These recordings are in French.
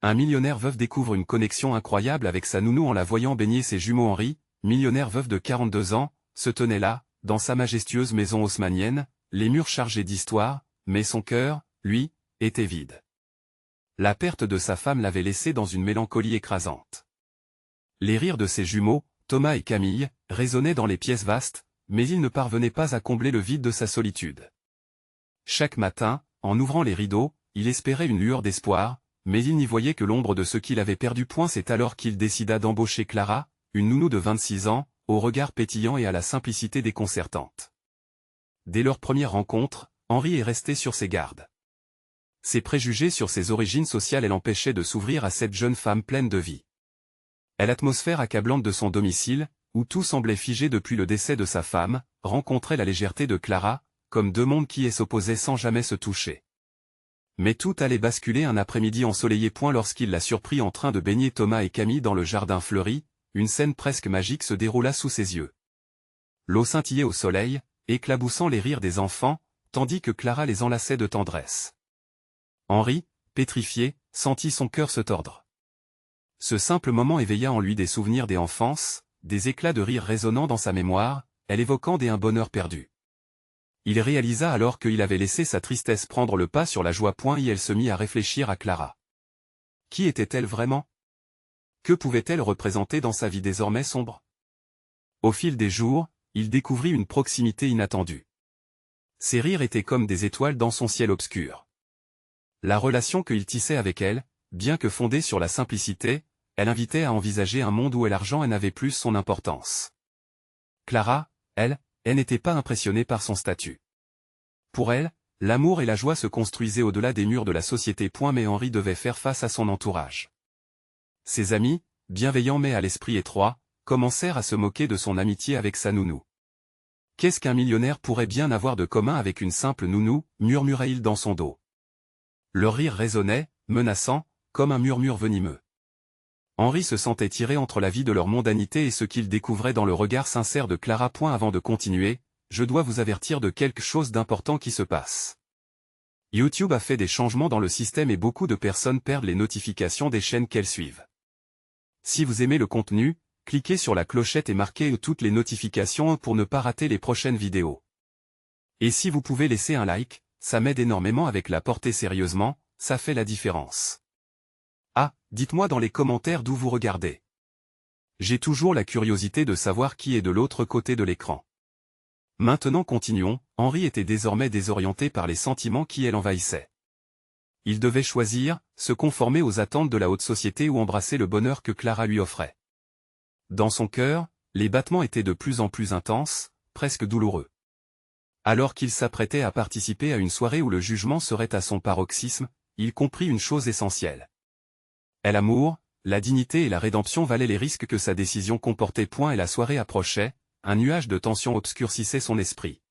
Un millionnaire veuf découvre une connexion incroyable avec sa nounou en la voyant baigner ses jumeaux. Henri, millionnaire veuf de 42 ans, se tenait là, dans sa majestueuse maison haussmannienne, les murs chargés d'histoire, mais son cœur, lui, était vide. La perte de sa femme l'avait laissé dans une mélancolie écrasante. Les rires de ses jumeaux, Thomas et Camille, résonnaient dans les pièces vastes, mais il ne parvenait pas à combler le vide de sa solitude. Chaque matin, en ouvrant les rideaux, il espérait une lueur d'espoir, mais il n'y voyait que l'ombre de ce qu'il avait perdu. C'est alors qu'il décida d'embaucher Clara, une nounou de 26 ans, au regard pétillant et à la simplicité déconcertante. Dès leur première rencontre, Henri est resté sur ses gardes. Ses préjugés sur ses origines sociales l'empêchaient de s'ouvrir à cette jeune femme pleine de vie. L'atmosphère accablante de son domicile, où tout semblait figé depuis le décès de sa femme, rencontrait la légèreté de Clara, comme deux mondes qui s'opposaient sans jamais se toucher. Mais tout allait basculer un après-midi ensoleillé. Lorsqu'il la surprit en train de baigner Thomas et Camille dans le jardin fleuri, une scène presque magique se déroula sous ses yeux. L'eau scintillait au soleil, éclaboussant les rires des enfants, tandis que Clara les enlaçait de tendresse. Henri, pétrifié, sentit son cœur se tordre. Ce simple moment éveilla en lui des souvenirs d'enfance, des éclats de rire résonnant dans sa mémoire, elle évoquant un bonheur perdu. Il réalisa alors qu'il avait laissé sa tristesse prendre le pas sur la joie. Et elle se mit à réfléchir à Clara. Qui était-elle vraiment? Que pouvait-elle représenter dans sa vie désormais sombre? Au fil des jours, il découvrit une proximité inattendue. Ses rires étaient comme des étoiles dans son ciel obscur. La relation qu'il tissait avec elle, bien que fondée sur la simplicité, elle invitait à envisager un monde où l'argent n'avait plus son importance. Clara, elle n'était pas impressionnée par son statut. Pour elle, l'amour et la joie se construisaient au-delà des murs de la société. Mais Henri devait faire face à son entourage. Ses amis, bienveillants mais à l'esprit étroit, commencèrent à se moquer de son amitié avec sa nounou. Qu'est-ce qu'un millionnaire pourrait bien avoir de commun avec une simple nounou, murmurait-il dans son dos. Leur rire résonnait, menaçant, comme un murmure venimeux. Henri se sentait tiré entre la vie de leur mondanité et ce qu'il découvrait dans le regard sincère de Clara. Avant de continuer, je dois vous avertir de quelque chose d'important qui se passe. YouTube a fait des changements dans le système et beaucoup de personnes perdent les notifications des chaînes qu'elles suivent. Si vous aimez le contenu, cliquez sur la clochette et marquez toutes les notifications pour ne pas rater les prochaines vidéos. Et si vous pouvez laisser un like, ça m'aide énormément avec la portée. Sérieusement, ça fait la différence. Ah, dites-moi dans les commentaires d'où vous regardez. J'ai toujours la curiosité de savoir qui est de l'autre côté de l'écran. Maintenant continuons. Henri était désormais désorienté par les sentiments qui l'envahissaient. Il devait choisir, se conformer aux attentes de la haute société ou embrasser le bonheur que Clara lui offrait. Dans son cœur, les battements étaient de plus en plus intenses, presque douloureux. Alors qu'il s'apprêtait à participer à une soirée où le jugement serait à son paroxysme, il comprit une chose essentielle. L'amour, la dignité et la rédemption valaient les risques que sa décision comportait. Et la soirée approchait, un nuage de tension obscurcissait son esprit.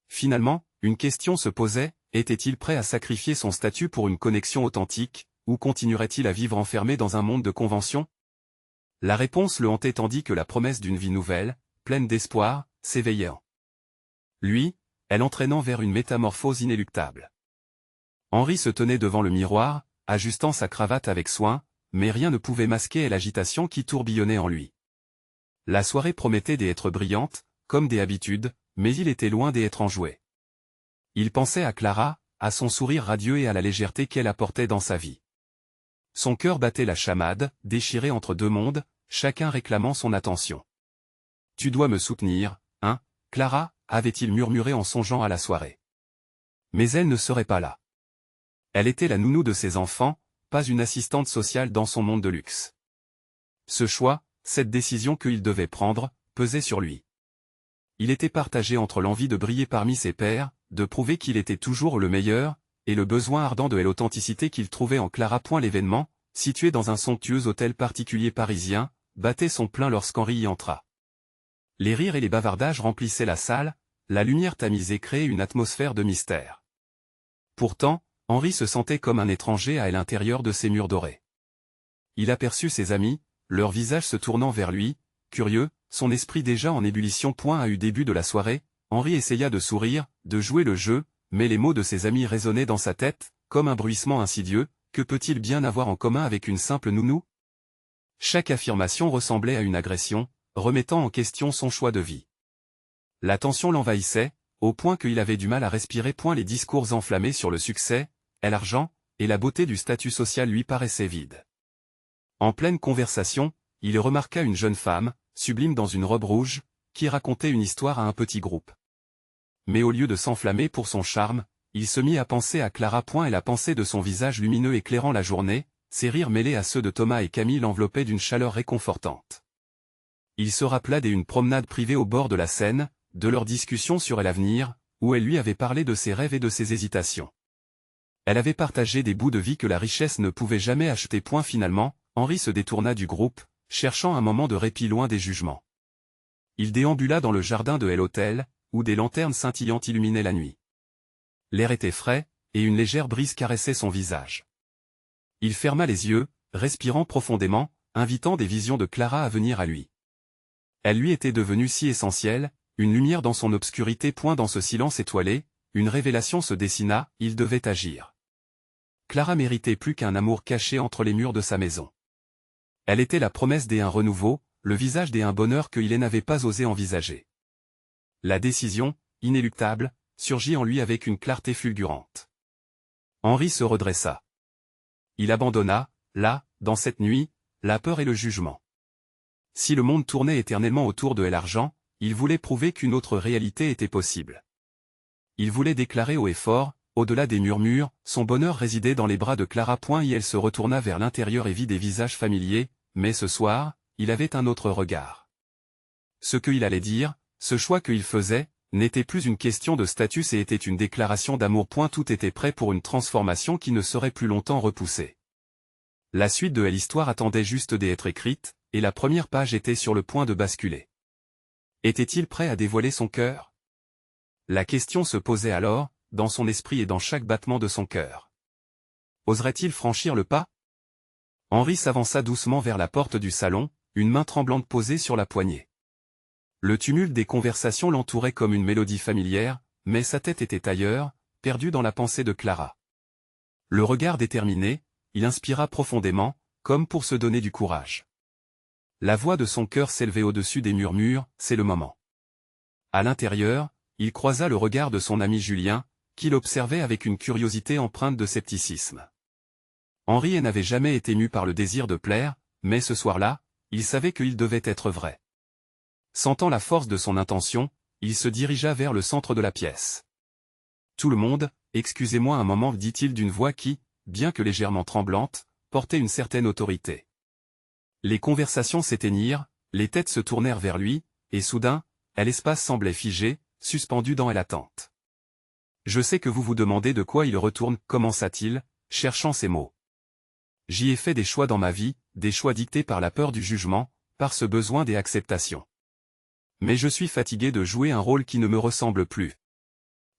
Finalement, une question se posait, était-il prêt à sacrifier son statut pour une connexion authentique, ou continuerait-il à vivre enfermé dans un monde de conventions? La réponse le hantait tandis que la promesse d'une vie nouvelle, pleine d'espoir, s'éveillait en lui, elle entraînant vers une métamorphose inéluctable. Henri se tenait devant le miroir, ajustant sa cravate avec soin, mais rien ne pouvait masquer l'agitation qui tourbillonnait en lui. La soirée promettait d'être brillante, comme des habitudes, mais il était loin d'être enjoué. Il pensait à Clara, à son sourire radieux et à la légèreté qu'elle apportait dans sa vie. Son cœur battait la chamade, déchiré entre deux mondes, chacun réclamant son attention. « Tu dois me soutenir, hein, Clara ?» avait-il murmuré en songeant à la soirée. Mais elle ne serait pas là. Elle était la nounou de ses enfants, pas une assistante sociale dans son monde de luxe. Ce choix, cette décision qu'il devait prendre, pesait sur lui. Il était partagé entre l'envie de briller parmi ses pairs, de prouver qu'il était toujours le meilleur, et le besoin ardent de l'authenticité qu'il trouvait en Clara. L'événement, situé dans un somptueux hôtel particulier parisien, battait son plein lorsqu'Henri y entra. Les rires et les bavardages remplissaient la salle, la lumière tamisée créait une atmosphère de mystère. Pourtant, Henri se sentait comme un étranger à l'intérieur de ces murs dorés. Il aperçut ses amis, leurs visages se tournant vers lui, curieux, son esprit déjà en ébullition. À eu début de la soirée, Henri essaya de sourire, de jouer le jeu, mais les mots de ses amis résonnaient dans sa tête, comme un bruissement insidieux, que peut-il bien avoir en commun avec une simple nounou? Chaque affirmation ressemblait à une agression, remettant en question son choix de vie. La tension l'envahissait, au point qu'il avait du mal à respirer. Les discours enflammés sur le succès, l'argent, et la beauté du statut social lui paraissaient vides. En pleine conversation, il remarqua une jeune femme, sublime dans une robe rouge, qui racontait une histoire à un petit groupe. Mais au lieu de s'enflammer pour son charme, il se mit à penser à Clara. Et la pensée de son visage lumineux éclairant la journée, ses rires mêlés à ceux de Thomas et Camille l'enveloppaient d'une chaleur réconfortante. Il se rappela d'une promenade privée au bord de la Seine, de leur discussion sur l'avenir, où elle lui avait parlé de ses rêves et de ses hésitations. Elle avait partagé des bouts de vie que la richesse ne pouvait jamais acheter. Finalement, Henri se détourna du groupe, cherchant un moment de répit loin des jugements. Il déambula dans le jardin de l'hôtel, où des lanternes scintillantes illuminaient la nuit. L'air était frais, et une légère brise caressait son visage. Il ferma les yeux, respirant profondément, invitant des visions de Clara à venir à lui. Elle lui était devenue si essentielle, une lumière dans son obscurité. Dans ce silence étoilé, une révélation se dessina, il devait agir. Clara méritait plus qu'un amour caché entre les murs de sa maison. Elle était la promesse d'un renouveau, le visage d'un bonheur qu'il n'avait pas osé envisager. La décision, inéluctable, surgit en lui avec une clarté fulgurante. Henri se redressa. Il abandonna, là, dans cette nuit, la peur et le jugement. Si le monde tournait éternellement autour de l'argent, il voulait prouver qu'une autre réalité était possible. Il voulait déclarer haut et fort, au-delà des murmures, son bonheur résidait dans les bras de Clara. Et elle se retourna vers l'intérieur et vit des visages familiers, mais ce soir, il avait un autre regard. Ce qu'il allait dire, ce choix qu'il faisait, n'était plus une question de statut et était une déclaration d'amour. Tout était prêt pour une transformation qui ne serait plus longtemps repoussée. La suite de l'histoire attendait juste d'être écrite, et la première page était sur le point de basculer. Était-il prêt à dévoiler son cœur? La question se posait alors, dans son esprit et dans chaque battement de son cœur. Oserait-il franchir le pas? Henri s'avança doucement vers la porte du salon, une main tremblante posée sur la poignée. Le tumulte des conversations l'entourait comme une mélodie familière, mais sa tête était ailleurs, perdue dans la pensée de Clara. Le regard déterminé, il inspira profondément, comme pour se donner du courage. La voix de son cœur s'élevait au-dessus des murmures, c'est le moment. À l'intérieur, il croisa le regard de son ami Julien, qui l'observait avec une curiosité empreinte de scepticisme. Henri n'avait jamais été mu par le désir de plaire, mais ce soir-là, il savait qu'il devait être vrai. Sentant la force de son intention, il se dirigea vers le centre de la pièce. « Tout le monde, excusez-moi un moment, dit-il d'une voix qui, bien que légèrement tremblante, portait une certaine autorité. Les conversations s'éteignirent, les têtes se tournèrent vers lui, et soudain, l'espace semblait figé, suspendu dans l'attente. « Je sais que vous vous demandez de quoi il retourne, commença-t-il, cherchant ses mots. J'y ai fait des choix dans ma vie, des choix dictés par la peur du jugement, par ce besoin d'acceptation. Mais je suis fatigué de jouer un rôle qui ne me ressemble plus. »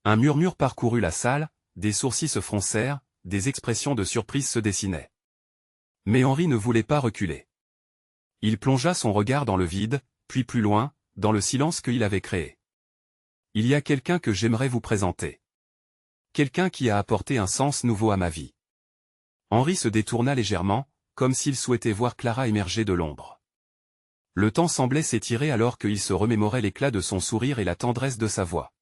Un murmure parcourut la salle, des sourcils se froncèrent, des expressions de surprise se dessinaient. Mais Henri ne voulait pas reculer. Il plongea son regard dans le vide, puis plus loin, dans le silence qu'il avait créé. « Il y a quelqu'un que j'aimerais vous présenter. Quelqu'un qui a apporté un sens nouveau à ma vie. » Henri se détourna légèrement, comme s'il souhaitait voir Clara émerger de l'ombre. Le temps semblait s'étirer alors qu'il se remémorait l'éclat de son sourire et la tendresse de sa voix.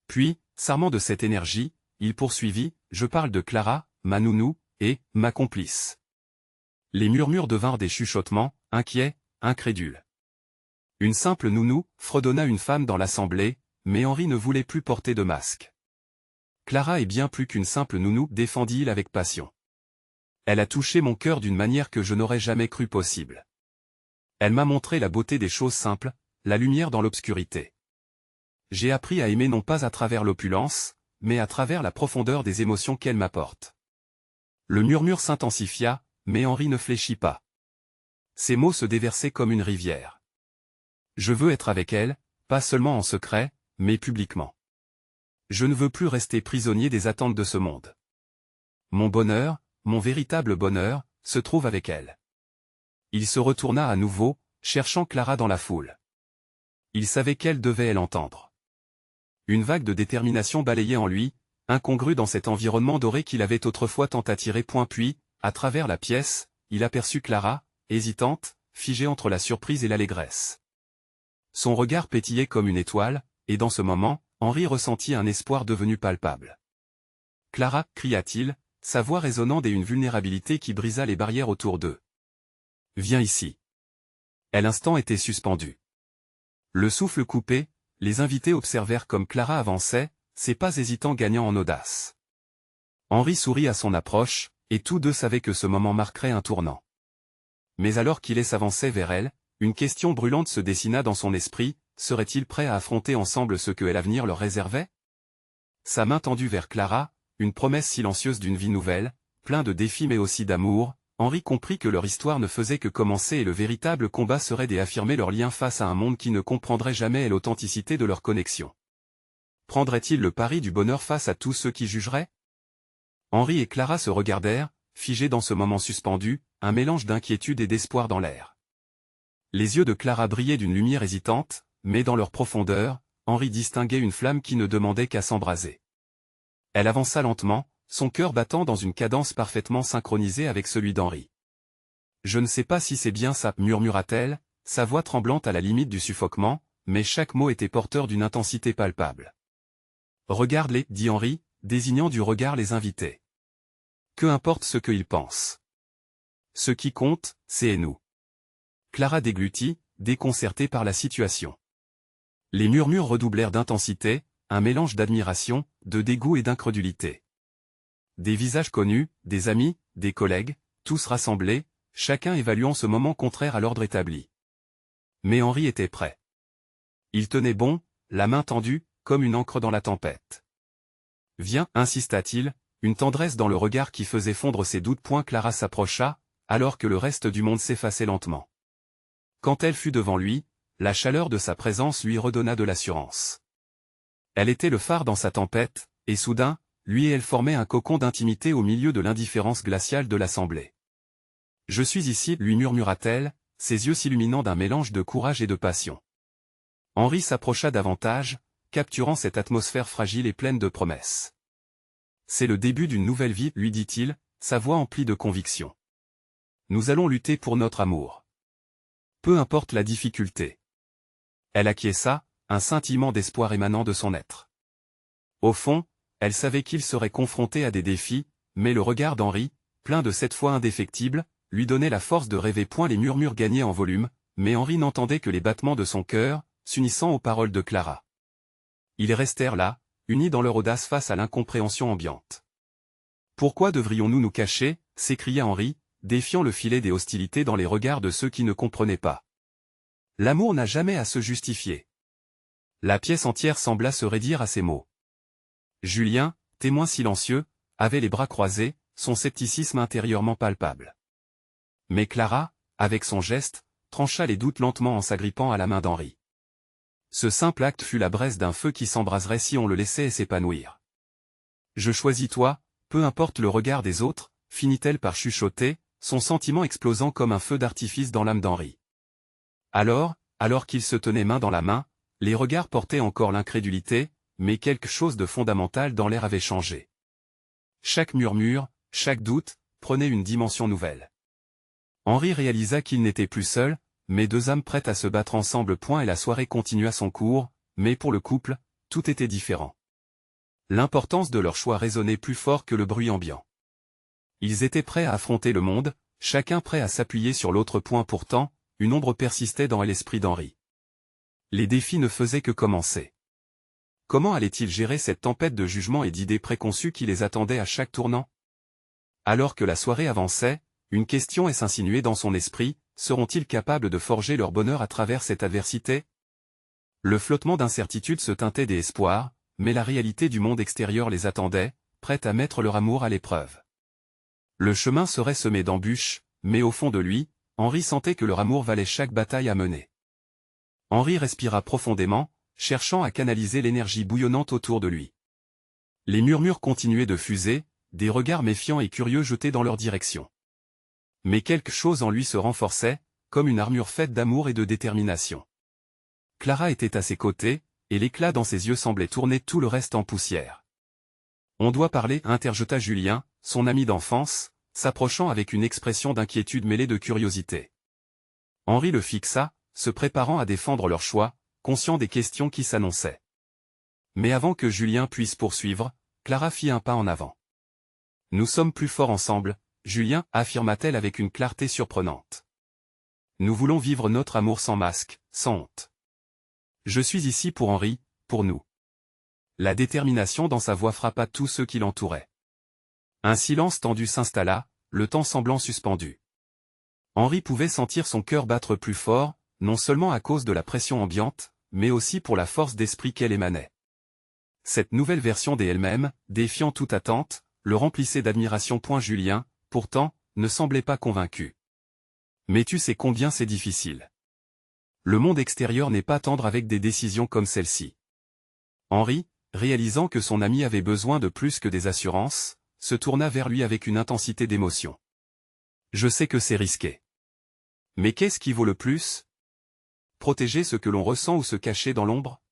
Puis, s'armant de cette énergie, il poursuivit, « Je parle de Clara, ma nounou, et ma complice. » Les murmures devinrent des chuchotements, inquiets, incrédules. Une simple nounou, fredonna une femme dans l'assemblée, mais Henri ne voulait plus porter de masque. « Clara est bien plus qu'une simple nounou, défendit-il avec passion. Elle a touché mon cœur d'une manière que je n'aurais jamais cru possible. Elle m'a montré la beauté des choses simples, la lumière dans l'obscurité. J'ai appris à aimer non pas à travers l'opulence, mais à travers la profondeur des émotions qu'elle m'apporte. » Le murmure s'intensifia, mais Henri ne fléchit pas. Ses mots se déversaient comme une rivière. « Je veux être avec elle, pas seulement en secret, mais publiquement. Je ne veux plus rester prisonnier des attentes de ce monde. Mon bonheur, mon véritable bonheur, se trouve avec elle. » Il se retourna à nouveau, cherchant Clara dans la foule. Il savait qu'elle devait l'entendre. Une vague de détermination balayait en lui, incongru dans cet environnement doré qu'il avait autrefois tant attiré. Puis, à travers la pièce, il aperçut Clara, hésitante, figée entre la surprise et l'allégresse. Son regard pétillait comme une étoile, et dans ce moment, Henri ressentit un espoir devenu palpable. « Clara » cria-t-il, sa voix résonnante et une vulnérabilité qui brisa les barrières autour d'eux. « Viens ici. » L'instant était suspendu. Le souffle coupé, les invités observèrent comme Clara avançait, ses pas hésitants gagnant en audace. Henri sourit à son approche, et tous deux savaient que ce moment marquerait un tournant. Mais alors qu'il s'avançait vers elle, une question brûlante se dessina dans son esprit, serait-il prêt à affronter ensemble ce que l'avenir leur réservait? Sa main tendue vers Clara, une promesse silencieuse d'une vie nouvelle, plein de défis mais aussi d'amour, Henri comprit que leur histoire ne faisait que commencer et le véritable combat serait d'affirmer leur lien face à un monde qui ne comprendrait jamais l'authenticité de leur connexion. Prendrait-il le pari du bonheur face à tous ceux qui jugeraient? Henri et Clara se regardèrent, figés dans ce moment suspendu, un mélange d'inquiétude et d'espoir dans l'air. Les yeux de Clara brillaient d'une lumière hésitante, mais dans leur profondeur, Henri distinguait une flamme qui ne demandait qu'à s'embraser. Elle avança lentement, son cœur battant dans une cadence parfaitement synchronisée avec celui d'Henri. « Je ne sais pas si c'est bien ça, » murmura-t-elle, sa voix tremblante à la limite du suffoquement, mais chaque mot était porteur d'une intensité palpable. « Regarde-les, » dit Henri, désignant du regard les invités. « Que importe ce qu'ils pensent. Ce qui compte, c'est nous. » Clara déglutit, déconcertée par la situation. Les murmures redoublèrent d'intensité, un mélange d'admiration, de dégoût et d'incrédulité. Des visages connus, des amis, des collègues, tous rassemblés, chacun évaluant ce moment contraire à l'ordre établi. Mais Henri était prêt. Il tenait bon, la main tendue, comme une ancre dans la tempête. « Viens, » insista-t-il, une tendresse dans le regard qui faisait fondre ses doutes. Clara s'approcha, alors que le reste du monde s'effaçait lentement. Quand elle fut devant lui, la chaleur de sa présence lui redonna de l'assurance. Elle était le phare dans sa tempête, et soudain, lui et elle formaient un cocon d'intimité au milieu de l'indifférence glaciale de l'assemblée. « Je suis ici, » lui murmura-t-elle, ses yeux s'illuminant d'un mélange de courage et de passion. Henri s'approcha davantage, capturant cette atmosphère fragile et pleine de promesses. « C'est le début d'une nouvelle vie, » lui dit-il, sa voix emplie de conviction. « Nous allons lutter pour notre amour. Peu importe la difficulté. » Elle acquiesça, un scintillement d'espoir émanant de son être. Au fond, elle savait qu'il serait confronté à des défis, mais le regard d'Henri, plein de cette foi indéfectible, lui donnait la force de rêver. Les murmures gagnaient en volume, mais Henri n'entendait que les battements de son cœur, s'unissant aux paroles de Clara. Ils restèrent là, unis dans leur audace face à l'incompréhension ambiante. « Pourquoi devrions-nous nous cacher ?» s'écria Henri, défiant le filet des hostilités dans les regards de ceux qui ne comprenaient pas. L'amour n'a jamais à se justifier. La pièce entière sembla se raidir à ces mots. Julien, témoin silencieux, avait les bras croisés, son scepticisme intérieurement palpable. Mais Clara, avec son geste, trancha les doutes lentement en s'agrippant à la main d'Henri. Ce simple acte fut la braise d'un feu qui s'embraserait si on le laissait s'épanouir. « Je choisis toi, peu importe le regard des autres », finit-elle par chuchoter, son sentiment explosant comme un feu d'artifice dans l'âme d'Henri. Alors qu'ils se tenaient main dans la main, les regards portaient encore l'incrédulité, mais quelque chose de fondamental dans l'air avait changé. Chaque murmure, chaque doute, prenait une dimension nouvelle. Henri réalisa qu'il n'était plus seul, mais deux âmes prêtes à se battre ensemble. Et la soirée continua son cours, mais pour le couple, tout était différent. L'importance de leur choix résonnait plus fort que le bruit ambiant. Ils étaient prêts à affronter le monde, chacun prêt à s'appuyer sur l'autre. Pourtant, une ombre persistait dans l'esprit d'Henri. Les défis ne faisaient que commencer. Comment allait-il gérer cette tempête de jugements et d'idées préconçues qui les attendait à chaque tournant? Alors que la soirée avançait, une question s'insinuait dans son esprit, seront-ils capables de forger leur bonheur à travers cette adversité? Le flottement d'incertitude se teintait des espoirs, mais la réalité du monde extérieur les attendait, prête à mettre leur amour à l'épreuve. Le chemin serait semé d'embûches, mais au fond de lui, Henri sentait que leur amour valait chaque bataille à mener. Henri respira profondément, cherchant à canaliser l'énergie bouillonnante autour de lui. Les murmures continuaient de fuser, des regards méfiants et curieux jetés dans leur direction. Mais quelque chose en lui se renforçait, comme une armure faite d'amour et de détermination. Clara était à ses côtés, et l'éclat dans ses yeux semblait tourner tout le reste en poussière. On doit parler, interjeta Julien, son ami d'enfance, s'approchant avec une expression d'inquiétude mêlée de curiosité. Henri le fixa, se préparant à défendre leur choix, conscient des questions qui s'annonçaient. Mais avant que Julien puisse poursuivre, Clara fit un pas en avant. « Nous sommes plus forts ensemble, Julien, affirma-t-elle avec une clarté surprenante. Nous voulons vivre notre amour sans masque, sans honte. Je suis ici pour Henri, pour nous. » La détermination dans sa voix frappa tous ceux qui l'entouraient. Un silence tendu s'installa, le temps semblant suspendu. Henri pouvait sentir son cœur battre plus fort, non seulement à cause de la pression ambiante, mais aussi pour la force d'esprit qu'elle émanait. Cette nouvelle version d'elle-même, défiant toute attente, le remplissait d'admiration. Julien, pourtant, ne semblait pas convaincu. Mais tu sais combien c'est difficile. Le monde extérieur n'est pas tendre avec des décisions comme celle-ci. Henri, réalisant que son ami avait besoin de plus que des assurances, se tourna vers lui avec une intensité d'émotion. Je sais que c'est risqué. Mais qu'est-ce qui vaut le plus? Protéger ce que l'on ressent ou se cacher dans l'ombre?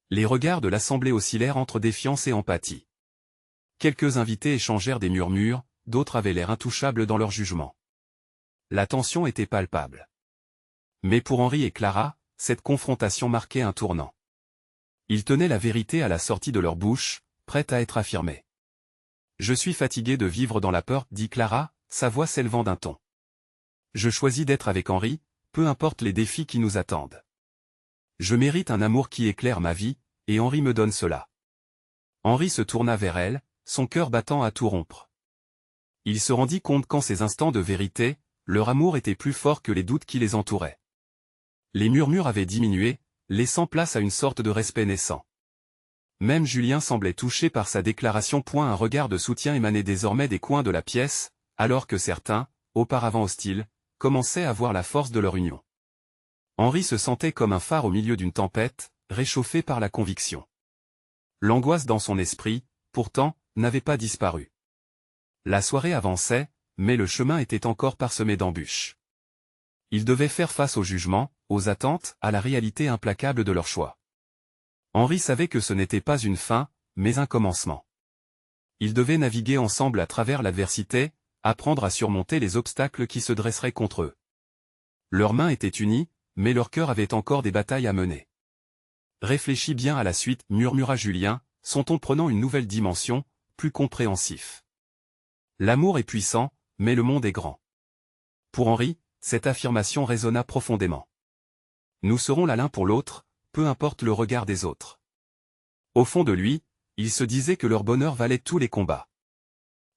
Les regards de l'assemblée oscillèrent entre défiance et empathie. Quelques invités échangèrent des murmures, d'autres avaient l'air intouchables dans leur jugement. La tension était palpable. Mais pour Henri et Clara, cette confrontation marquait un tournant. Ils tenaient la vérité à la sortie de leur bouche, prête à être affirmée. « Je suis fatiguée de vivre dans la peur, » dit Clara, sa voix s'élevant d'un ton. « Je choisis d'être avec Henri, peu importe les défis qui nous attendent. Je mérite un amour qui éclaire ma vie, et Henri me donne cela. » Henri se tourna vers elle, son cœur battant à tout rompre. Il se rendit compte qu'en ces instants de vérité, leur amour était plus fort que les doutes qui les entouraient. Les murmures avaient diminué, laissant place à une sorte de respect naissant. Même Julien semblait touché par sa déclaration. Un regard de soutien émanait désormais des coins de la pièce, alors que certains, auparavant hostiles, commençaient à voir la force de leur union. Henri se sentait comme un phare au milieu d'une tempête, réchauffé par la conviction. L'angoisse dans son esprit, pourtant, n'avait pas disparu. La soirée avançait, mais le chemin était encore parsemé d'embûches. Ils devaient faire face au jugement, aux attentes, à la réalité implacable de leur choix. Henri savait que ce n'était pas une fin, mais un commencement. Ils devaient naviguer ensemble à travers l'adversité, apprendre à surmonter les obstacles qui se dresseraient contre eux. Leurs mains étaient unies, mais leur cœur avait encore des batailles à mener. « Réfléchis bien à la suite, » murmura Julien, son ton prenant une nouvelle dimension, plus compréhensif. L'amour est puissant, mais le monde est grand. Pour Henri, cette affirmation résonna profondément. Nous serons là l'un pour l'autre, peu importe le regard des autres. Au fond de lui, il se disait que leur bonheur valait tous les combats.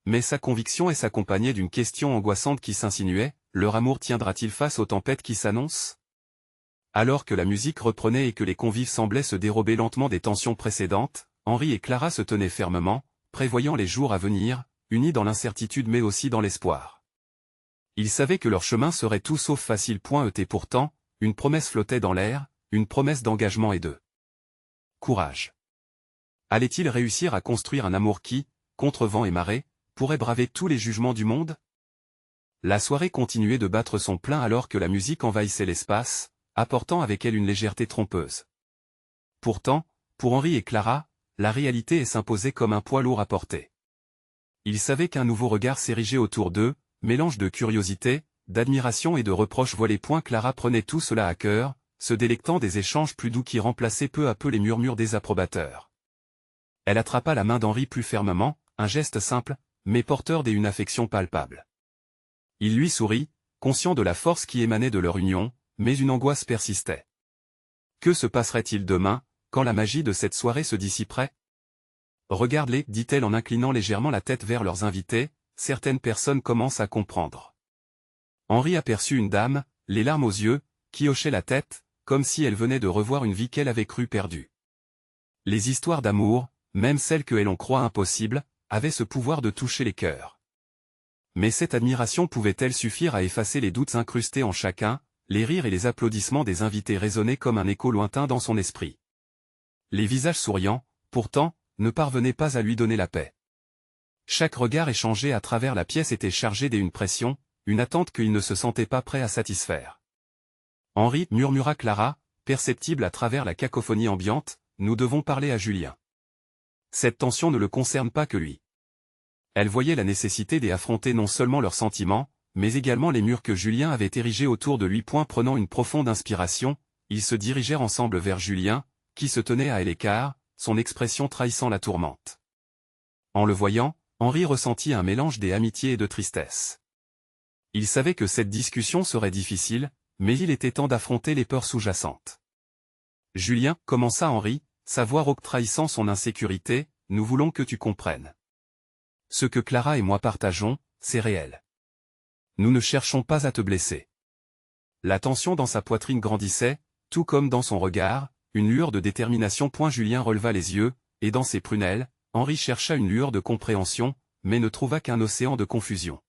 Mais sa conviction s'accompagnait d'une question angoissante qui s'insinuait, leur amour tiendra-t-il face aux tempêtes qui s'annoncent? Alors que la musique reprenait et que les convives semblaient se dérober lentement des tensions précédentes, Henri et Clara se tenaient fermement, prévoyant les jours à venir, unis dans l'incertitude mais aussi dans l'espoir. Ils savaient que leur chemin serait tout sauf facile. Et pourtant, une promesse flottait dans l'air, une promesse d'engagement et de courage. Allait-il réussir à construire un amour qui, contre vent et marée, pourrait braver tous les jugements du monde? La soirée continuait de battre son plein alors que la musique envahissait l'espace, apportant avec elle une légèreté trompeuse. Pourtant, pour Henri et Clara, la réalité s'imposait comme un poids lourd à porter. Ils savaient qu'un nouveau regard s'érigeait autour d'eux, mélange de curiosité, d'admiration et de reproche. Clara prenait tout cela à cœur, se délectant des échanges plus doux qui remplaçaient peu à peu les murmures désapprobateurs. Elle attrapa la main d'Henri plus fermement, un geste simple, mais porteur d'une affection palpable. Il lui sourit, conscient de la force qui émanait de leur union, mais une angoisse persistait. Que se passerait-il demain, quand la magie de cette soirée se dissiperait? Regarde-les, dit-elle en inclinant légèrement la tête vers leurs invités, certaines personnes commencent à comprendre. Henri aperçut une dame, les larmes aux yeux, qui hochait la tête, comme si elle venait de revoir une vie qu'elle avait cru perdue. Les histoires d'amour, même celles que l'on croit impossibles, avaient ce pouvoir de toucher les cœurs. Mais cette admiration pouvait-elle suffire à effacer les doutes incrustés en chacun? Les rires et les applaudissements des invités résonnaient comme un écho lointain dans son esprit. Les visages souriants, pourtant, ne parvenaient pas à lui donner la paix. Chaque regard échangé à travers la pièce était chargé d'une pression, une attente qu'il ne se sentait pas prêt à satisfaire. Henri, murmura Clara, perceptible à travers la cacophonie ambiante, nous devons parler à Julien. Cette tension ne le concerne pas que lui. Elle voyait la nécessité d'affronter non seulement leurs sentiments, mais également les murs que Julien avait érigés autour de lui. Prenant une profonde inspiration, ils se dirigèrent ensemble vers Julien, qui se tenait à l'écart, son expression trahissant la tourmente. En le voyant, Henri ressentit un mélange d'amitié et de tristesse. Il savait que cette discussion serait difficile, mais il était temps d'affronter les peurs sous-jacentes. Julien, commença Henri, sa voix rauque trahissant son insécurité, nous voulons que tu comprennes. Ce que Clara et moi partageons, c'est réel. Nous ne cherchons pas à te blesser. La tension dans sa poitrine grandissait, tout comme dans son regard, une lueur de détermination. Julien releva les yeux, et dans ses prunelles, Henri chercha une lueur de compréhension, mais ne trouva qu'un océan de confusion.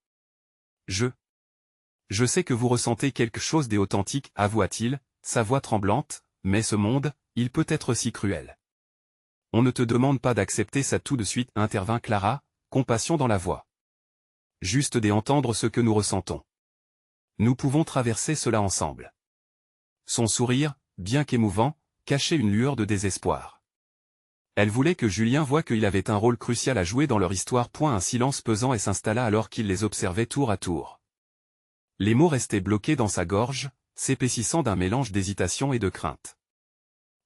Je sais que vous ressentez quelque chose d'authentique, avoua-t-il, sa voix tremblante, mais ce monde, il peut être si cruel. On ne te demande pas d'accepter ça tout de suite, intervint Clara, compassion dans la voix. Juste d'entendre ce que nous ressentons. Nous pouvons traverser cela ensemble. Son sourire, bien qu'émouvant, cachait une lueur de désespoir. Elle voulait que Julien voie qu'il avait un rôle crucial à jouer dans leur histoire. Un silence pesant s'installa alors qu'il les observait tour à tour. Les mots restaient bloqués dans sa gorge, s'épaississant d'un mélange d'hésitation et de crainte.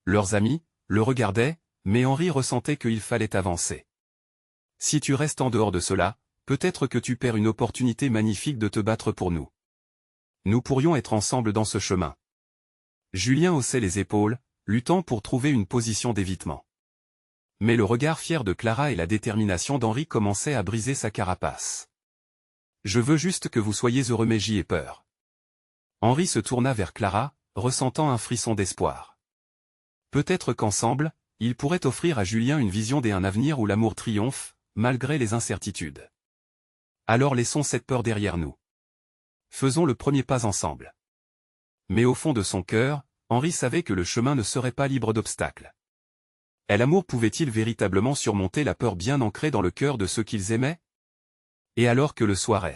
Leurs amis le regardaient, mais Henri ressentait qu'il fallait avancer. Si tu restes en dehors de cela, peut-être que tu perds une opportunité magnifique de te battre pour nous. Nous pourrions être ensemble dans ce chemin. Julien haussait les épaules, luttant pour trouver une position d'évitement. Mais le regard fier de Clara et la détermination d'Henri commençaient à briser sa carapace. Je veux juste que vous soyez heureux, mais j'y ai peur. Henri se tourna vers Clara, ressentant un frisson d'espoir. Peut-être qu'ensemble, ils pourraient offrir à Julien une vision d'un avenir où l'amour triomphe, malgré les incertitudes. Alors laissons cette peur derrière nous. Faisons le premier pas ensemble. Mais au fond de son cœur, Henri savait que le chemin ne serait pas libre d'obstacles. L'amour pouvait-il véritablement surmonter la peur bien ancrée dans le cœur de ceux qu'ils aimaient? Et alors que le soir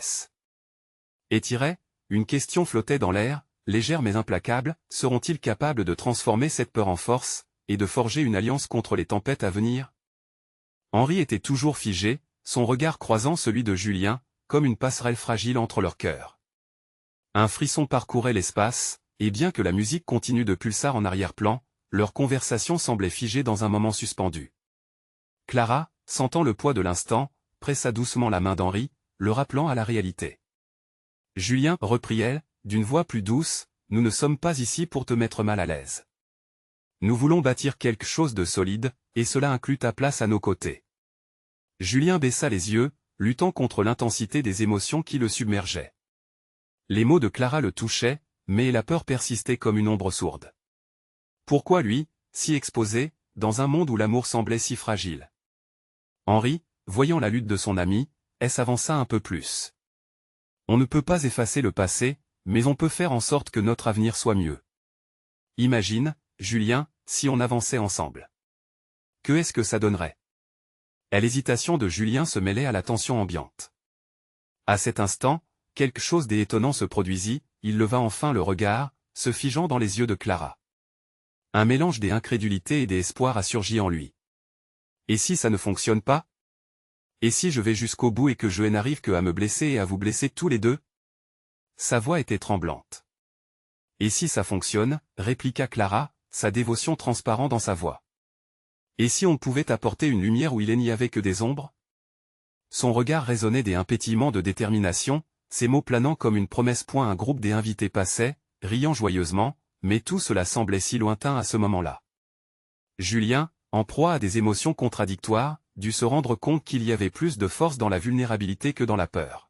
est-irait, une question flottait dans l'air, légère mais implacable, seront-ils capables de transformer cette peur en force, et de forger une alliance contre les tempêtes à venir? Henri était toujours figé, son regard croisant celui de Julien, comme une passerelle fragile entre leurs cœurs. Un frisson parcourait l'espace, et bien que la musique continue de pulsar en arrière-plan, leur conversation semblait figée dans un moment suspendu. Clara, sentant le poids de l'instant, pressa doucement la main d'Henri, le rappelant à la réalité. Julien, reprit-elle, d'une voix plus douce, nous ne sommes pas ici pour te mettre mal à l'aise. Nous voulons bâtir quelque chose de solide, et cela inclut ta place à nos côtés. Julien baissa les yeux, luttant contre l'intensité des émotions qui le submergeaient. Les mots de Clara le touchaient, mais la peur persistait comme une ombre sourde. Pourquoi lui, si exposé, dans un monde où l'amour semblait si fragile? Henri, voyant la lutte de son ami, s'avança un peu plus. On ne peut pas effacer le passé, mais on peut faire en sorte que notre avenir soit mieux. Imagine, Julien, si on avançait ensemble. Que est-ce que ça donnerait? L'hésitation de Julien se mêlait à la tension ambiante. À cet instant, quelque chose d'étonnant se produisit, il leva enfin le regard, se figeant dans les yeux de Clara. Un mélange d'incrédulité et d'espoir a surgi en lui. Et si ça ne fonctionne pas? Et si je vais jusqu'au bout et que je n'arrive que à me blesser et à vous blesser tous les deux? Sa voix était tremblante. Et si ça fonctionne, répliqua Clara, sa dévotion transparent dans sa voix. Et si on pouvait apporter une lumière où il n'y avait que des ombres? Son regard résonnait d'un pétillement de détermination, ses mots planant comme une promesse. Un groupe d'invités passait, riant joyeusement, mais tout cela semblait si lointain à ce moment-là. Julien, en proie à des émotions contradictoires, dut se rendre compte qu'il y avait plus de force dans la vulnérabilité que dans la peur.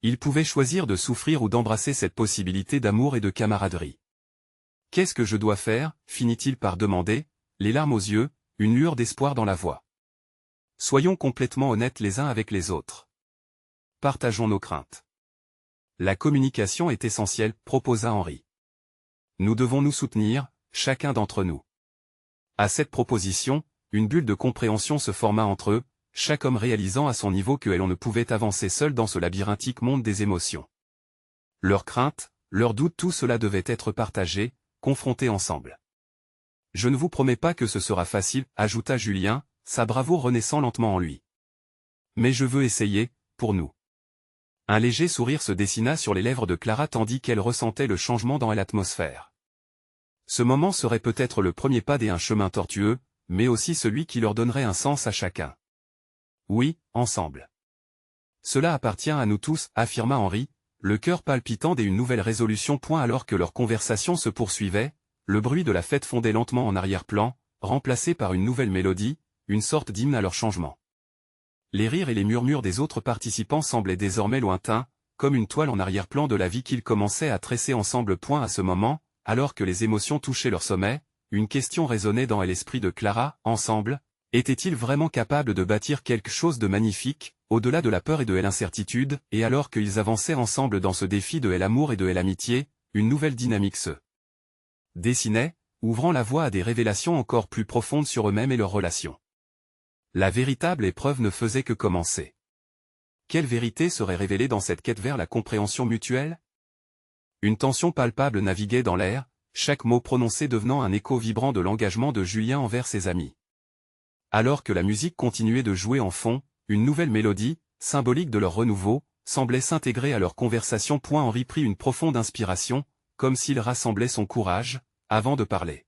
Il pouvait choisir de souffrir ou d'embrasser cette possibilité d'amour et de camaraderie. « Qu'est-ce que je dois faire ?» finit-il par demander, les larmes aux yeux, une lueur d'espoir dans la voix. « Soyons complètement honnêtes les uns avec les autres. Partageons nos craintes. La communication est essentielle, proposa Henri. Nous devons nous soutenir, chacun d'entre nous. » À cette proposition, une bulle de compréhension se forma entre eux, chaque homme réalisant à son niveau que l'on ne pouvait avancer seul dans ce labyrinthique monde des émotions. Leurs craintes, leurs doutes, tout cela devait être partagé, confronté ensemble. « Je ne vous promets pas que ce sera facile, ajouta Julien, sa bravoure renaissant lentement en lui. Mais je veux essayer, pour nous. Un léger sourire se dessina sur les lèvres de Clara tandis qu'elle ressentait le changement dans l'atmosphère. Ce moment serait peut-être le premier pas d'un chemin tortueux, mais aussi celui qui leur donnerait un sens à chacun. Oui, ensemble. Cela appartient à nous tous, affirma Henri, le cœur palpitant d'une nouvelle résolution. Alors que leur conversation se poursuivait, le bruit de la fête fondait lentement en arrière-plan, remplacé par une nouvelle mélodie, une sorte d'hymne à leur changement. Les rires et les murmures des autres participants semblaient désormais lointains, comme une toile en arrière-plan de la vie qu'ils commençaient à tresser ensemble. À ce moment, alors que les émotions touchaient leur sommet, une question résonnait dans l'esprit de Clara. Ensemble, étaient-ils vraiment capables de bâtir quelque chose de magnifique, au-delà de la peur et de l'incertitude? Et alors qu'ils avançaient ensemble dans ce défi de l'amour et de l'amitié, une nouvelle dynamique se dessinait, ouvrant la voie à des révélations encore plus profondes sur eux-mêmes et leurs relations. La véritable épreuve ne faisait que commencer. Quelle vérité serait révélée dans cette quête vers la compréhension mutuelle? Une tension palpable naviguait dans l'air, chaque mot prononcé devenant un écho vibrant de l'engagement de Julien envers ses amis. Alors que la musique continuait de jouer en fond, une nouvelle mélodie, symbolique de leur renouveau, semblait s'intégrer à leur conversation. Henri prit une profonde inspiration, comme s'il rassemblait son courage, avant de parler.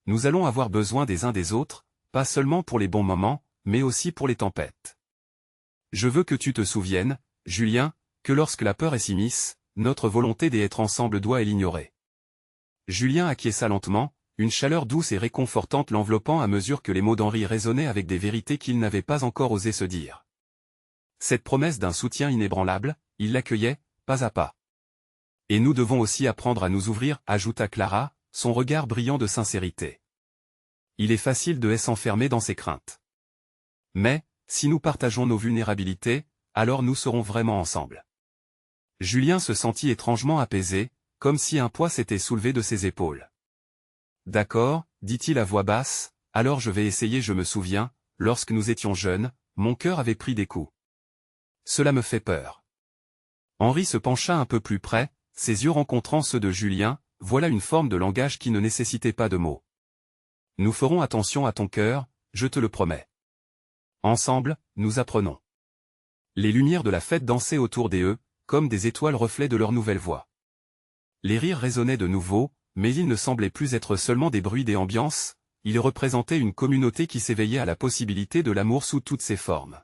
Nous allons avoir besoin des uns des autres, pas seulement pour les bons moments, mais aussi pour les tempêtes. Je veux que tu te souviennes, Julien, que lorsque la peur s'immisce, notre volonté d'être ensemble doit l'ignorer. Julien acquiesça lentement, une chaleur douce et réconfortante l'enveloppant à mesure que les mots d'Henri résonnaient avec des vérités qu'il n'avait pas encore osé se dire. Cette promesse d'un soutien inébranlable, il l'accueillait, pas à pas. Et nous devons aussi apprendre à nous ouvrir, ajouta Clara, son regard brillant de sincérité. Il est facile de s'enfermer dans ses craintes. Mais, si nous partageons nos vulnérabilités, alors nous serons vraiment ensemble. Julien se sentit étrangement apaisé, comme si un poids s'était soulevé de ses épaules. D'accord, dit-il à voix basse, alors je vais essayer. Je me souviens, lorsque nous étions jeunes, mon cœur avait pris des coups. Cela me fait peur. Henri se pencha un peu plus près, ses yeux rencontrant ceux de Julien, voilà une forme de langage qui ne nécessitait pas de mots. Nous ferons attention à ton cœur, je te le promets. Ensemble, nous apprenons. Les lumières de la fête dansaient autour d'eux, comme des étoiles reflets de leur nouvelle voix. Les rires résonnaient de nouveau, mais ils ne semblaient plus être seulement des bruits des ambiances, ils représentaient une communauté qui s'éveillait à la possibilité de l'amour sous toutes ses formes.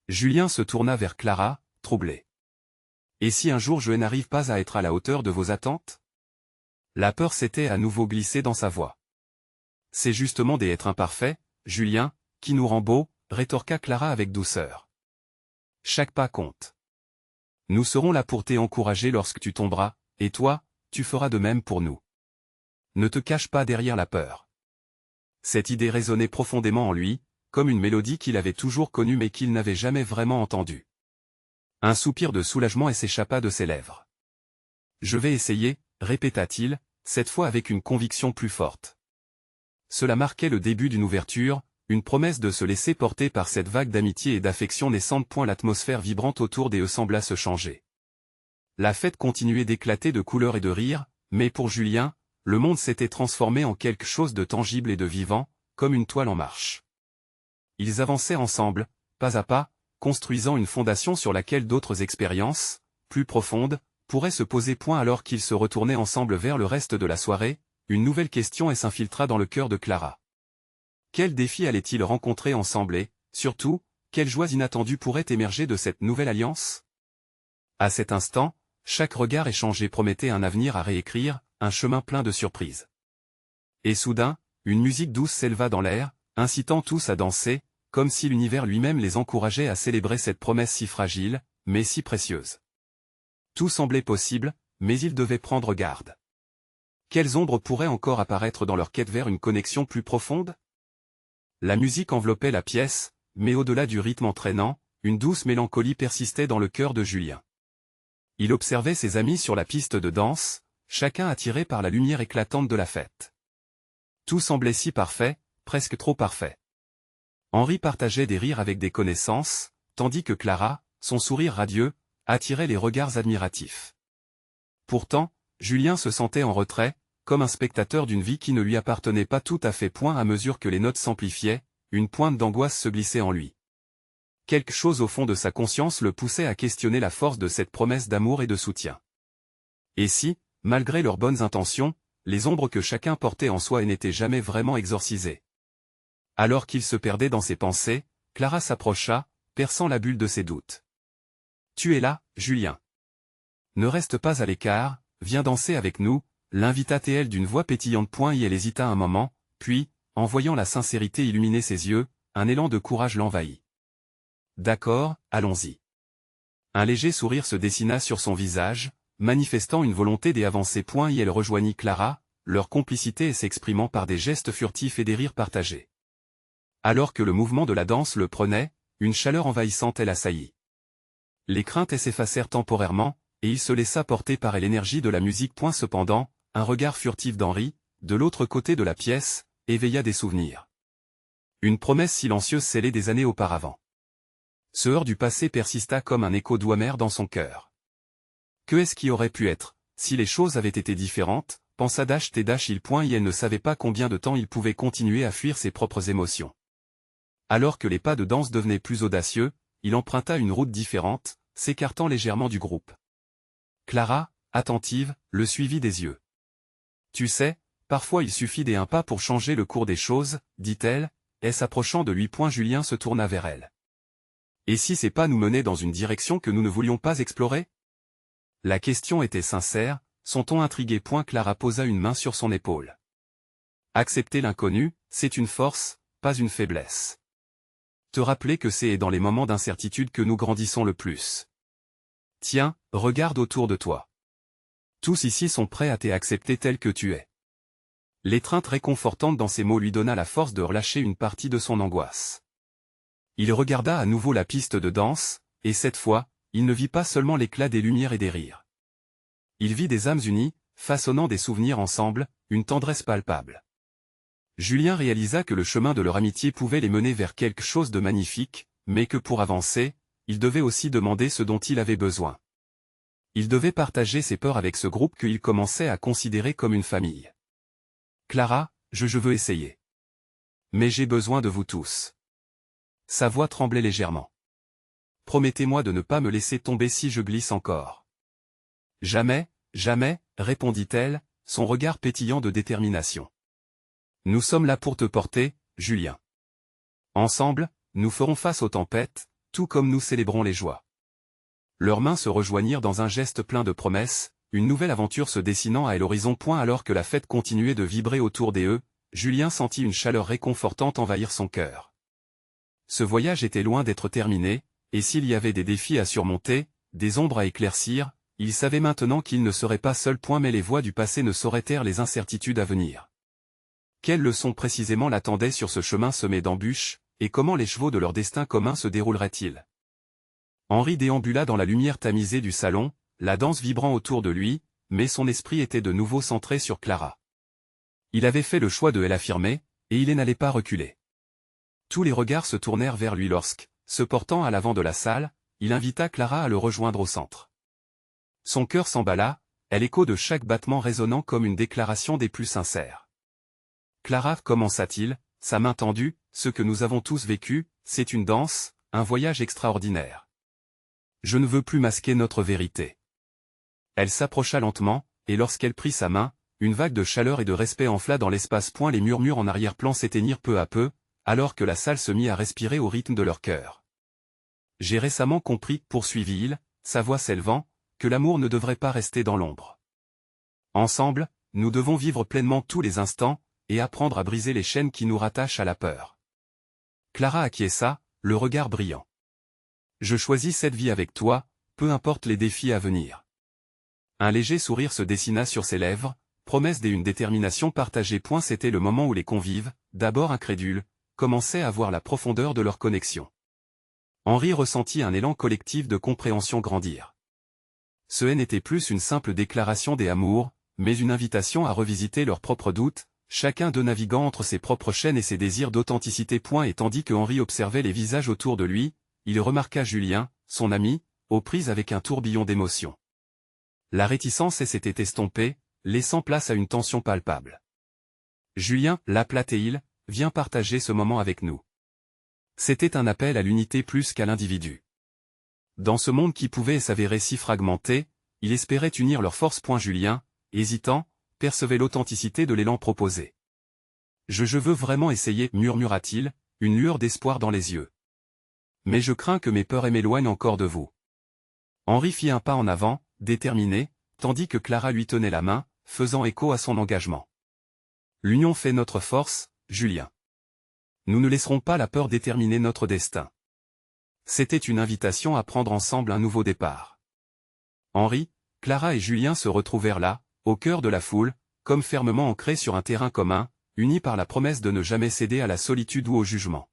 Julien se tourna vers Clara, troublé. Et si un jour je n'arrive pas à être à la hauteur de vos attentes? La peur s'était à nouveau glissée dans sa voix. C'est justement des êtres imparfaits, Julien, qui nous rend beaux, rétorqua Clara avec douceur. Chaque pas compte. Nous serons là pour t'encourager lorsque tu tomberas, et toi, tu feras de même pour nous. Ne te cache pas derrière la peur. Cette idée résonnait profondément en lui, comme une mélodie qu'il avait toujours connue mais qu'il n'avait jamais vraiment entendue. Un soupir de soulagement s'échappa de ses lèvres. Je vais essayer, répéta-t-il, cette fois avec une conviction plus forte. Cela marquait le début d'une ouverture, une promesse de se laisser porter par cette vague d'amitié et d'affection naissante. L'atmosphère vibrante autour d'eux sembla se changer. La fête continuait d'éclater de couleurs et de rires, mais pour Julien, le monde s'était transformé en quelque chose de tangible et de vivant, comme une toile en marche. Ils avançaient ensemble, pas à pas, construisant une fondation sur laquelle d'autres expériences, plus profondes, pourraient se poser. Alors qu'ils se retournaient ensemble vers le reste de la soirée, une nouvelle question s'infiltra dans le cœur de Clara. Quel défi allaient-ils rencontrer ensemble et, surtout, quelle joie inattendue pourrait émerger de cette nouvelle alliance? À cet instant, chaque regard échangé promettait un avenir à réécrire, un chemin plein de surprises. Et soudain, une musique douce s'éleva dans l'air, incitant tous à danser, comme si l'univers lui-même les encourageait à célébrer cette promesse si fragile, mais si précieuse. Tout semblait possible, mais ils devaient prendre garde. Quelles ombres pourraient encore apparaître dans leur quête vers une connexion plus profonde? La musique enveloppait la pièce, mais au-delà du rythme entraînant, une douce mélancolie persistait dans le cœur de Julien. Il observait ses amis sur la piste de danse, chacun attiré par la lumière éclatante de la fête. Tout semblait si parfait, presque trop parfait. Henri partageait des rires avec des connaissances, tandis que Clara, son sourire radieux, attirait les regards admiratifs. Pourtant, Julien se sentait en retrait, comme un spectateur d'une vie qui ne lui appartenait pas tout à fait. À mesure que les notes s'amplifiaient, une pointe d'angoisse se glissait en lui. Quelque chose au fond de sa conscience le poussait à questionner la force de cette promesse d'amour et de soutien. Et si, malgré leurs bonnes intentions, les ombres que chacun portait en soi n'étaient jamais vraiment exorcisées? Alors qu'il se perdait dans ses pensées, Clara s'approcha, perçant la bulle de ses doutes. « Tu es là, Julien. Ne reste pas à l'écart, viens danser avec nous », l'invita-t-elle d'une voix pétillante. Elle hésita un moment, puis, en voyant la sincérité illuminer ses yeux, un élan de courage l'envahit. « D'accord, allons-y. » Un léger sourire se dessina sur son visage, manifestant une volonté d'avancer. Elle rejoignit Clara, leur complicité s'exprimant par des gestes furtifs et des rires partagés. Alors que le mouvement de la danse le prenait, une chaleur envahissante l'assaillit. Les craintes s'effacèrent temporairement, et il se laissa porter par l'énergie de la musique. Cependant, un regard furtif d'Henri, de l'autre côté de la pièce, éveilla des souvenirs. Une promesse silencieuse scellée des années auparavant. Ce heurt du passé persista comme un écho doux amer dans son cœur. Que est-ce qui aurait pu être, si les choses avaient été différentes, pensa il ne savait pas combien de temps il pouvait continuer à fuir ses propres émotions. Alors que les pas de danse devenaient plus audacieux, il emprunta une route différente, s'écartant légèrement du groupe. Clara, attentive, le suivit des yeux. « Tu sais, parfois il suffit d'un pas pour changer le cours des choses, » dit-elle, et s'approchant de lui. Julien se tourna vers elle. « Et si ces pas nous menaient dans une direction que nous ne voulions pas explorer ?» La question était sincère, son ton intrigué. Clara posa une main sur son épaule. « Accepter l'inconnu, c'est une force, pas une faiblesse. Te rappeler que c'est dans les moments d'incertitude que nous grandissons le plus. Tiens, regarde autour de toi. Tous ici sont prêts à t'accepter tel que tu es. » L'étreinte réconfortante dans ces mots lui donna la force de relâcher une partie de son angoisse. Il regarda à nouveau la piste de danse, et cette fois, il ne vit pas seulement l'éclat des lumières et des rires. Il vit des âmes unies, façonnant des souvenirs ensemble, une tendresse palpable. Julien réalisa que le chemin de leur amitié pouvait les mener vers quelque chose de magnifique, mais que pour avancer, il devait aussi demander ce dont il avait besoin. Il devait partager ses peurs avec ce groupe qu'il commençait à considérer comme une famille. « Clara, je veux essayer. Mais j'ai besoin de vous tous. » Sa voix tremblait légèrement. « Promettez-moi de ne pas me laisser tomber si je glisse encore. »« Jamais, jamais, » répondit-elle, son regard pétillant de détermination. « Nous sommes là pour te porter, Julien. Ensemble, nous ferons face aux tempêtes, tout comme nous célébrons les joies. » Leurs mains se rejoignirent dans un geste plein de promesses, une nouvelle aventure se dessinant à l'horizon. Alors que la fête continuait de vibrer autour d'eux, Julien sentit une chaleur réconfortante envahir son cœur. Ce voyage était loin d'être terminé, et s'il y avait des défis à surmonter, des ombres à éclaircir, il savait maintenant qu'il ne serait pas seul. Mais les voix du passé ne sauraient taire les incertitudes à venir. Quelles leçons précisément l'attendaient sur ce chemin semé d'embûches, et comment les chevaux de leur destin commun se dérouleraient-ils? Henri déambula dans la lumière tamisée du salon, la danse vibrant autour de lui, mais son esprit était de nouveau centré sur Clara. Il avait fait le choix de l'affirmer, et il n'allait pas reculer. Tous les regards se tournèrent vers lui lorsque, se portant à l'avant de la salle, il invita Clara à le rejoindre au centre. Son cœur s'emballa, l'écho de chaque battement résonnant comme une déclaration des plus sincères. « Clara, » commença-t-il, sa main tendue, « ce que nous avons tous vécu, c'est une danse, un voyage extraordinaire. Je ne veux plus masquer notre vérité. » Elle s'approcha lentement, et lorsqu'elle prit sa main, une vague de chaleur et de respect enfla dans l'espace. Les murmures en arrière-plan s'éteignirent peu à peu, alors que la salle se mit à respirer au rythme de leur cœur. « J'ai récemment compris, » poursuivit-il, sa voix s'élevant, « que l'amour ne devrait pas rester dans l'ombre. Ensemble, nous devons vivre pleinement tous les instants, et apprendre à briser les chaînes qui nous rattachent à la peur. » Clara acquiesça, le regard brillant. « Je choisis cette vie avec toi, peu importe les défis à venir. » Un léger sourire se dessina sur ses lèvres, promesse d'une détermination partagée. C'était le moment où les convives, d'abord incrédules, commençaient à voir la profondeur de leur connexion. Henri ressentit un élan collectif de compréhension grandir. Ce n'était plus une simple déclaration d'amour, mais une invitation à revisiter leurs propres doutes, chacun d'eux naviguant entre ses propres chaînes et ses désirs d'authenticité. Et tandis que Henri observait les visages autour de lui, il remarqua Julien, son ami, aux prises avec un tourbillon d'émotions. La réticence s'était estompée, laissant place à une tension palpable. « Julien, l'appela-t-il, viens partager ce moment avec nous. » C'était un appel à l'unité plus qu'à l'individu. Dans ce monde qui pouvait s'avérer si fragmenté, il espérait unir leurs forces. Julien, hésitant, percevait l'authenticité de l'élan proposé. Je veux vraiment essayer, murmura-t-il, une lueur d'espoir dans les yeux. Mais je crains que mes peurs m'éloignent encore de vous. Henri fit un pas en avant, déterminé, tandis que Clara lui tenait la main, faisant écho à son engagement. L'union fait notre force, Julien. Nous ne laisserons pas la peur déterminer notre destin. C'était une invitation à prendre ensemble un nouveau départ. Henri, Clara et Julien se retrouvèrent là, au cœur de la foule, comme fermement ancrés sur un terrain commun, unis par la promesse de ne jamais céder à la solitude ou au jugement.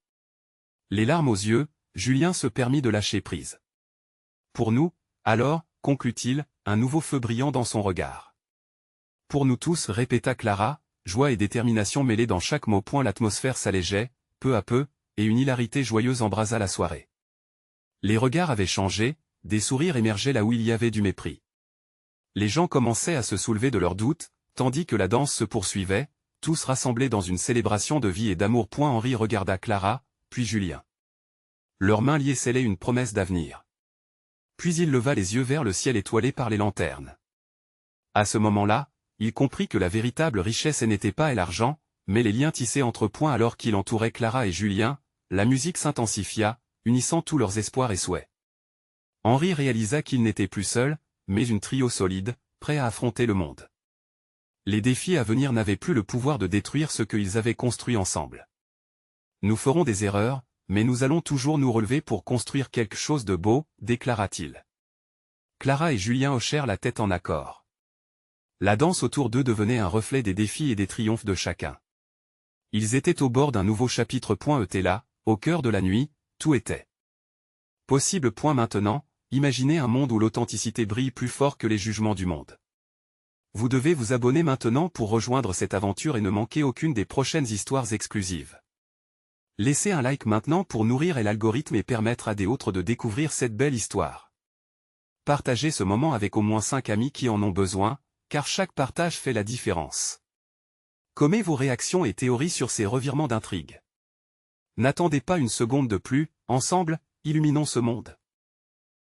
Les larmes aux yeux, Julien se permit de lâcher prise. Pour nous, alors, conclut-il, un nouveau feu brillant dans son regard. Pour nous tous, répéta Clara, joie et détermination mêlées dans chaque mot. L'atmosphère s'allégeait, peu à peu, et une hilarité joyeuse embrasa la soirée. Les regards avaient changé, des sourires émergeaient là où il y avait du mépris. Les gens commençaient à se soulever de leurs doutes, tandis que la danse se poursuivait, tous rassemblés dans une célébration de vie et d'amour. Henri regarda Clara, puis Julien. Leurs mains liées scellaient une promesse d'avenir. Puis il leva les yeux vers le ciel étoilé par les lanternes. À ce moment-là, il comprit que la véritable richesse n'était pas l'argent, mais les liens tissés entre eux. Alors qu'il entourait Clara et Julien, la musique s'intensifia, unissant tous leurs espoirs et souhaits. Henri réalisa qu'il n'était plus seul, mais une trio solide, prêt à affronter le monde. Les défis à venir n'avaient plus le pouvoir de détruire ce qu'ils avaient construit ensemble. Nous ferons des erreurs, mais nous allons toujours nous relever pour construire quelque chose de beau, déclara-t-il. Clara et Julien hochèrent la tête en accord. La danse autour d'eux devenait un reflet des défis et des triomphes de chacun. Ils étaient au bord d'un nouveau chapitre. Était là, au cœur de la nuit, tout était possible. Maintenant, imaginez un monde où l'authenticité brille plus fort que les jugements du monde. Vous devez vous abonner maintenant pour rejoindre cette aventure et ne manquer aucune des prochaines histoires exclusives. Laissez un like maintenant pour nourrir l'algorithme et permettre à des autres de découvrir cette belle histoire. Partagez ce moment avec au moins 5 amis qui en ont besoin, car chaque partage fait la différence. Commentez vos réactions et théories sur ces revirements d'intrigue. N'attendez pas une seconde de plus, ensemble, illuminons ce monde.